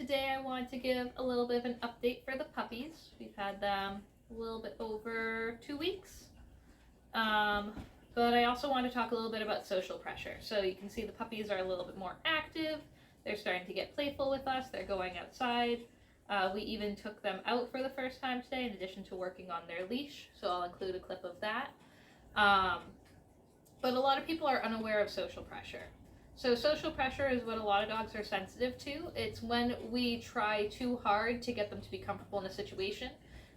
Today I want to give a little bit of an update for the puppies. We've had them a little bit over 2 weeks. But I also want to talk a little bit about social pressure. So you can see the puppies are a little bit more active. They're starting to get playful with us. They're going outside. We even took them out for the first time today in addition to working on their leash. So I'll include a clip of that. But a lot of people are unaware of social pressure. So social pressure is what a lot of dogs are sensitive to. It's when we try too hard to get them to be comfortable in a situation.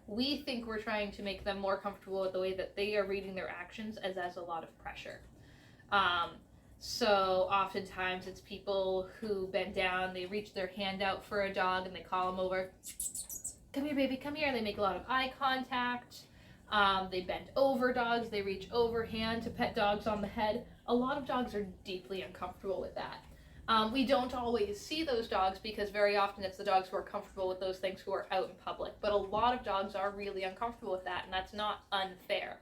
We think we're trying to make them more comfortable with the way that they are reading their actions as a lot of pressure. So oftentimes it's people who bend down, they reach their hand out for a dog and they call them over. Come here, baby, come here. They make a lot of eye contact. They bend over dogs. They reach overhand to pet dogs on the head. A lot of dogs are deeply uncomfortable with that. We don't always see those dogs because very often it's the dogs who are comfortable with those things who are out in public. But a lot of dogs are really uncomfortable with that, and that's not unfair.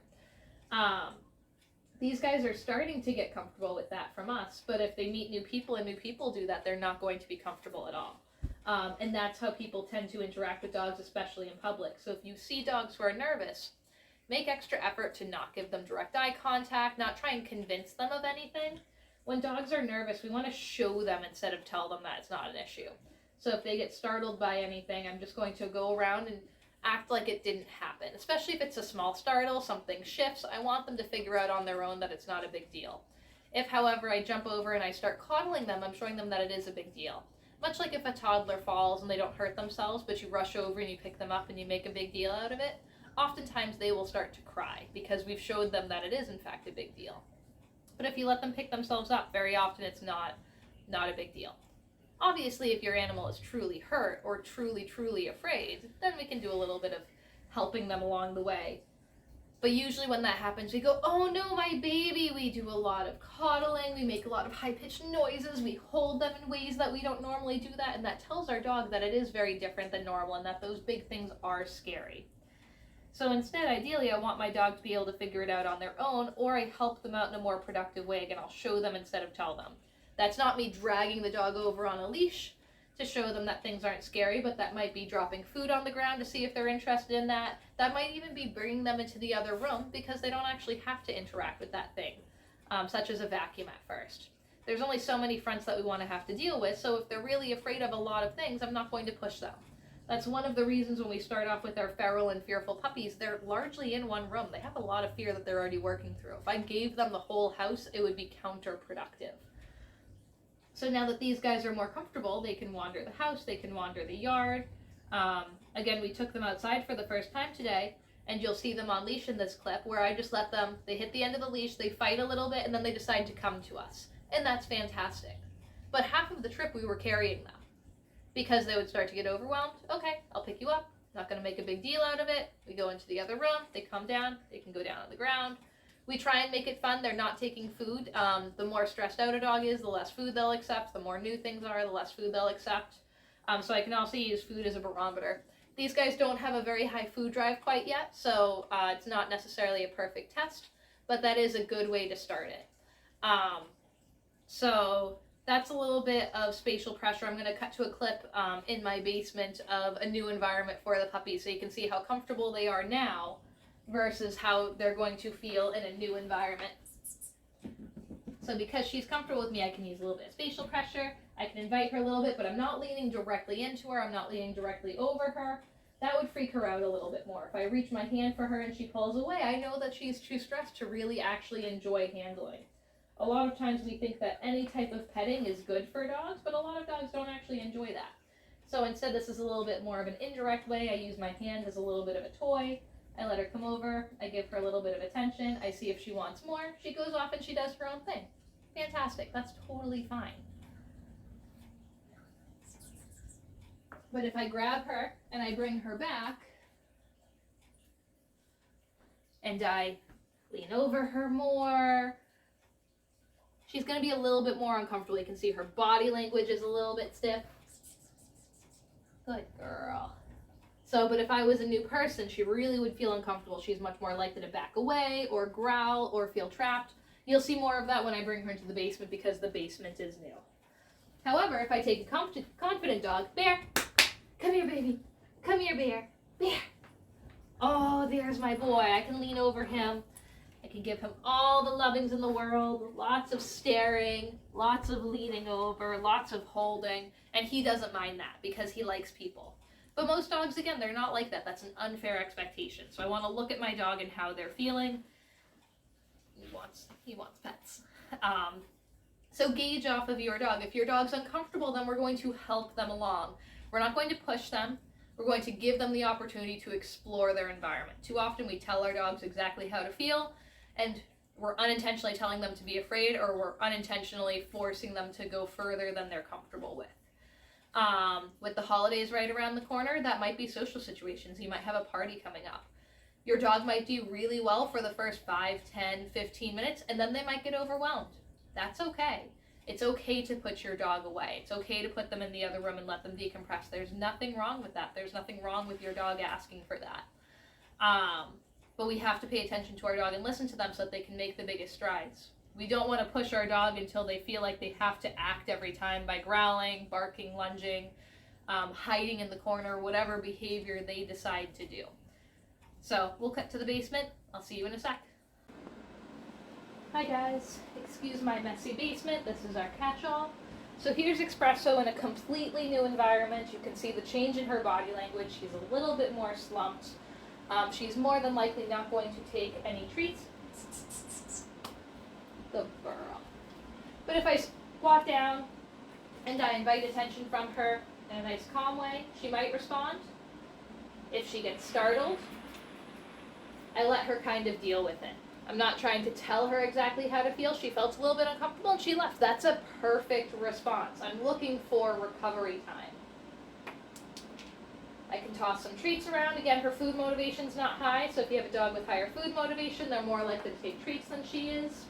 These guys are starting to get comfortable with that from us, but if they meet new people and new people do that, they're not going to be comfortable at all. And that's how people tend to interact with dogs, especially in public. So if you see dogs who are nervous, make extra effort to not give them direct eye contact, not try and convince them of anything. When dogs are nervous, we want to show them instead of tell them that it's not an issue. So if they get startled by anything, I'm just going to go around and act like it didn't happen. Especially if it's a small startle, something shifts, I want them to figure out on their own that it's not a big deal. If, however, I jump over and I start coddling them, I'm showing them that it is a big deal. Much like if a toddler falls and they don't hurt themselves, but you rush over and you pick them up and you make a big deal out of it, oftentimes they will start to cry because we've showed them that it is in fact a big deal. But if you let them pick themselves up, very often it's not a big deal. Obviously, if your animal is truly hurt or truly afraid, then we can do a little bit of helping them along the way. But usually when that happens, we go, oh no, my baby. We do a lot of coddling, we make a lot of high-pitched noises, we hold them in ways that we don't normally do that, and that tells our dog that it is very different than normal and that those big things are scary. So instead, ideally, I want my dog to be able to figure it out on their own, or I help them out in a more productive way. Again, I'll show them instead of tell them. That's not me dragging the dog over on a leash to show them that things aren't scary, but that might be dropping food on the ground to see if they're interested in that. That might even be bringing them into the other room because they don't actually have to interact with that thing, such as a vacuum at first. There's only so many fronts that we want to have to deal with, so if they're really afraid of a lot of things, I'm not going to push them. That's one of the reasons when we start off with our feral and fearful puppies, they're largely in one room. They have a lot of fear that they're already working through. If I gave them the whole house, it would be counterproductive. So now that these guys are more comfortable, they can wander the house, they can wander the yard. Again, we took them outside for the first time today, and you'll see them on leash in this clip where I just let them, they hit the end of the leash, they fight a little bit, and then they decide to come to us. And that's fantastic. But half of the trip we were carrying them because they would start to get overwhelmed. Okay, I'll pick you up. Not going to make a big deal out of it. We go into the other room, they come down, they can go down on the ground. We try and make it fun. They're not taking food. The more stressed out a dog is, the less food they'll accept. The more new things are, the less food they'll accept. So I can also use food as a barometer. These guys don't have a very high food drive quite yet, so it's not necessarily a perfect test, but that is a good way to start it. So that's a little bit of spatial pressure. I'm going to cut to a clip in my basement of a new environment for the puppies so you can see how comfortable they are now versus how they're going to feel in a new environment. So because she's comfortable with me, I can use a little bit of spatial pressure. I can invite her a little bit, but I'm not leaning directly into her. I'm not leaning directly over her. That would freak her out a little bit more. If I reach my hand for her and she pulls away, I know that she's too stressed to really actually enjoy handling. A lot of times we think that any type of petting is good for dogs, but a lot of dogs don't actually enjoy that. So instead, this is a little bit more of an indirect way. I use my hand as a little bit of a toy. I let her come over, I give her a little bit of attention, I see if she wants more, she goes off and she does her own thing. Fantastic, that's totally fine. But if I grab her and I bring her back, and I lean over her more, she's going to be a little bit more uncomfortable. You can see her body language is a little bit stiff. Good girl. So, but if I was a new person, she really would feel uncomfortable. She's much more likely to back away or growl or feel trapped. You'll see more of that when I bring her into the basement because the basement is new. However, if I take a confident dog, Bear, come here, baby. Come here, Bear. Bear. Oh, there's my boy. I can lean over him. I can give him all the lovings in the world, lots of staring, lots of leaning over, lots of holding, and he doesn't mind that because he likes people. But most dogs, again, they're not like that. That's an unfair expectation. So I want to look at my dog and how they're feeling. He wants pets. So gauge off of your dog. If your dog's uncomfortable, then we're going to help them along. We're not going to push them. We're going to give them the opportunity to explore their environment. Too often we tell our dogs exactly how to feel, and we're unintentionally telling them to be afraid, or we're unintentionally forcing them to go further than they're comfortable with. With the holidays right around the corner, that might be social situations. You might have a party coming up. Your dog might do really well for the first 5, 10, 15 minutes, and then they might get overwhelmed. That's okay. It's okay to put your dog away. It's okay to put them in the other room and let them decompress. There's nothing wrong with that. There's nothing wrong with your dog asking for that. But we have to pay attention to our dog and listen to them so that they can make the biggest strides. We don't want to push our dog until they feel like they have to act every time by growling, barking, lunging, hiding in the corner, whatever behavior they decide to do. So we'll cut to the basement. I'll see you in a sec. Hi guys, excuse my messy basement. This is our catch-all. So here's Espresso in a completely new environment. You can see the change in her body language. She's a little bit more slumped. She's more than likely not going to take any treats. Good girl. But if I squat down and I invite attention from her in a nice calm way, she might respond. If she gets startled, I let her kind of deal with it. I'm not trying to tell her exactly how to feel. She felt a little bit uncomfortable and she left. That's a perfect response. I'm looking for recovery time. I can toss some treats around. Again, her food motivation's not high, so if you have a dog with higher food motivation, they're more likely to take treats than she is.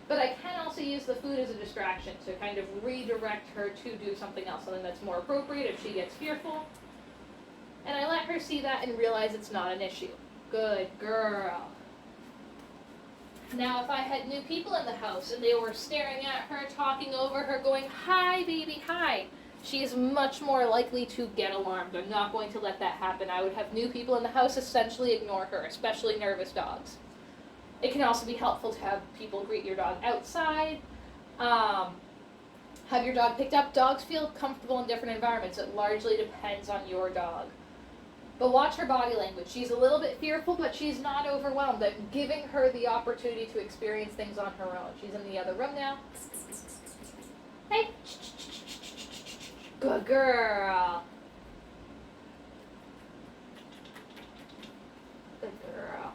But I can also use the food as a distraction to kind of redirect her to do something else, something that's more appropriate if she gets fearful. And I let her see that and realize it's not an issue. Good girl. Now, if I had new people in the house and they were staring at her, talking over her, going, "Hi, baby, hi," she is much more likely to get alarmed. I'm not going to let that happen. I would have new people in the house essentially ignore her, especially nervous dogs. It can also be helpful to have people greet your dog outside. Have your dog picked up. Dogs feel comfortable in different environments. It largely depends on your dog. But watch her body language. She's a little bit fearful, but she's not overwhelmed. I'm giving her the opportunity to experience things on her own. She's in the other room now. Hey. Good girl. Good girl.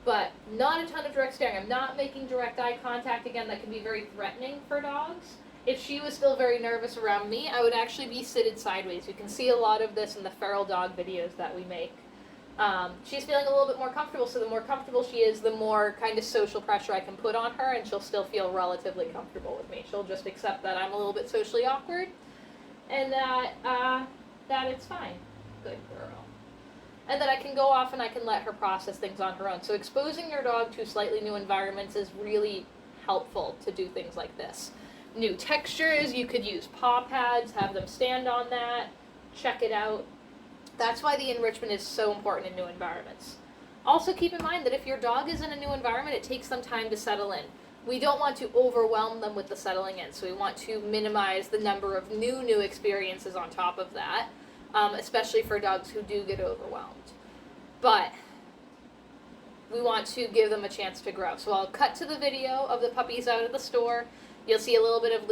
But not a ton of direct staring. I'm not making direct eye contact. Again, that can be very threatening for dogs. If she was still very nervous around me, I would actually be seated sideways. You can see a lot of this in the feral dog videos that we make. She's feeling a little bit more comfortable, so the more comfortable she is, the more kind of social pressure I can put on her, and she'll still feel relatively comfortable with me. She'll just accept that I'm a little bit socially awkward, and that it's fine. Good girl. And that I can go off and I can let her process things on her own. So exposing your dog to slightly new environments is really helpful to do things like this. New textures, you could use paw pads, have them stand on that, check it out. That's why the enrichment is so important in new environments. Also keep in mind that if your dog is in a new environment, it takes some time to settle in. We don't want to overwhelm them with the settling in, so we want to minimize the number of new experiences on top of that, especially for dogs who do get overwhelmed. But we want to give them a chance to grow. So I'll cut to the video of the puppies out of the store. You'll see a little bit of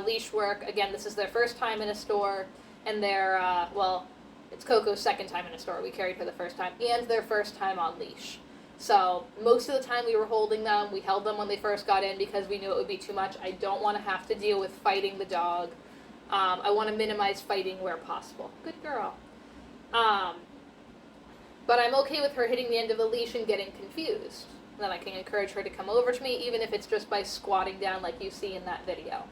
leash work. Again, this is their first time in a store, and it's Coco's second time in a store. We carried her the first time, and their first time on leash. So most of the time we were holding them. We held them when they first got in because we knew it would be too much. I don't want to have to deal with fighting the dog. I want to minimize fighting where possible. Good girl. But I'm okay with her hitting the end of the leash and getting confused. Then I can encourage her to come over to me, even if it's just by squatting down like you see in that video.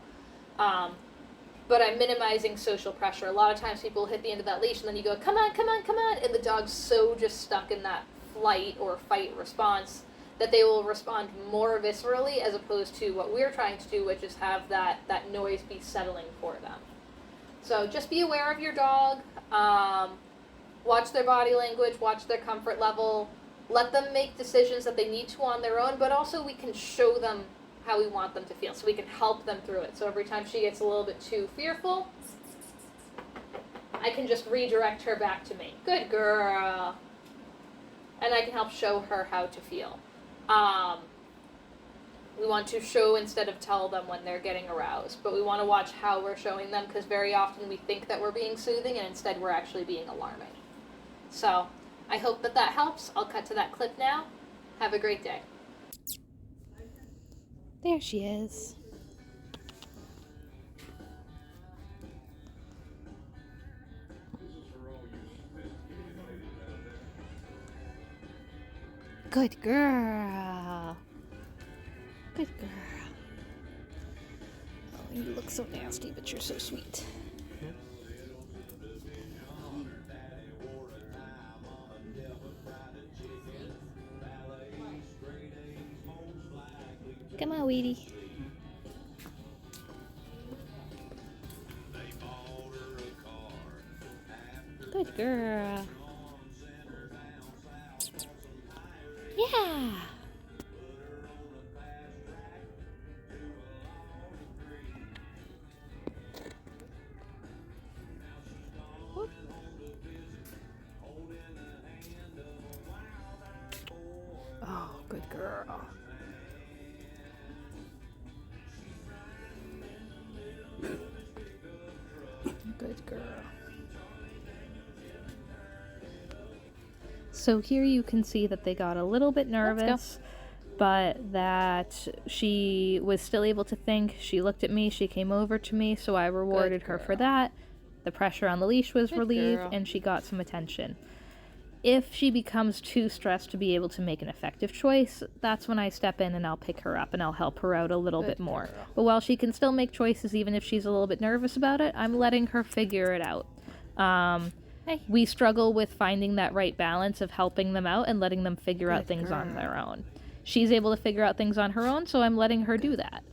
But I'm minimizing social pressure. A lot of times people hit the end of that leash and then you go, come on, come on, come on, and the dog's so just stuck in that flight or fight response that they will respond more viscerally as opposed to what we're trying to do, which is have that noise be settling for them. So just be aware of your dog. Watch their body language, watch their comfort level, let them make decisions that they need to on their own, but also we can show them how we want them to feel, so we can help them through it. So every time she gets a little bit too fearful, I can just redirect her back to me. Good girl. And I can help show her how to feel. We want to show instead of tell them when they're getting aroused, but we want to watch how we're showing them, because very often we think that we're being soothing and instead we're actually being alarming. So I hope that helps. I'll cut to that clip now. Have a great day. There she is. Good girl. Good girl. Oh, you look so nasty, but you're so sweet. Come on, Weedy. Good girl. Yeah. Oh, good girl. Good girl. So here you can see that they got a little bit nervous, but that she was still able to think. She looked at me, she came over to me, so I rewarded her for that. The pressure on the leash was relieved, and she got some attention. If she becomes too stressed to be able to make an effective choice, that's when I step in and I'll pick her up and I'll help her out a little bit more. But while she can still make choices even if she's a little bit nervous about it, I'm letting her figure it out. We struggle with finding that right balance of helping them out and letting them figure out things on their own. She's able to figure out things on her own, so I'm letting her do that.